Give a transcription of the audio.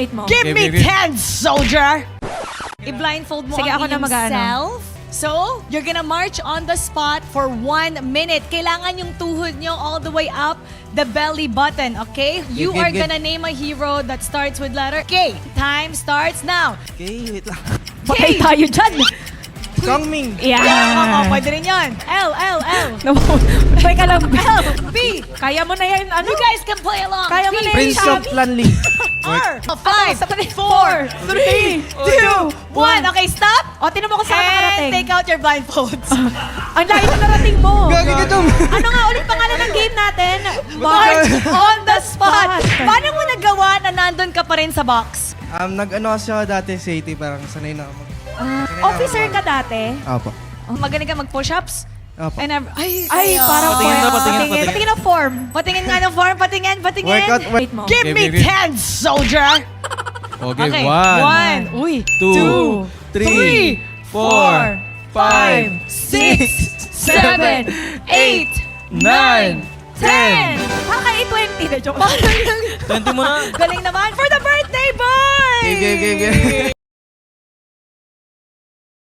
Give me 10, soldier! I-blindfold mo Sige, ang ako na inyong mag-ano. self. So, you're gonna march on the spot for 1 minute. Kailangan yung tuhod nyo all the way up the belly button, okay? You Game, are game. gonna name a hero that starts with letter K. Time starts now. Okay, wait lang. Patay tayo dyan. Songming. Yeah. Pwede rin yan. L. Teka lang. L. B. Kaya mo na yan. Ano? You guys can play along. Kaya mo P. na yan. Prince of Planling. R. 5, Sa pati- 4, 3, 2, 1. Okay, stop. O, tinan mo kung saan And nakarating. take out your blindfolds. Ang layo na narating mo. Gagi ka dum. Ano nga ulit pangalan ng game natin? March on the spot. Paano mo nagawa na nandun ka pa rin sa box? Nag-ano kasi ako dati sa AT, parang sanay na ako. Officer ka dati? Opo. Magaling ka mag-push-ups? Opo. Ay, parang Patingin na, form. patingin. Patingin ng form. Patingin nga ng form. Patingin. Workout, Wait mo. Give me 10, soldier! Okay, Okay, 1, 1, uy, 2, 3, 4, 5, 6, 7, 8, 9, 10. Kaka-20 na joke. 20 mo na. Galing naman for the birthday boy! Game.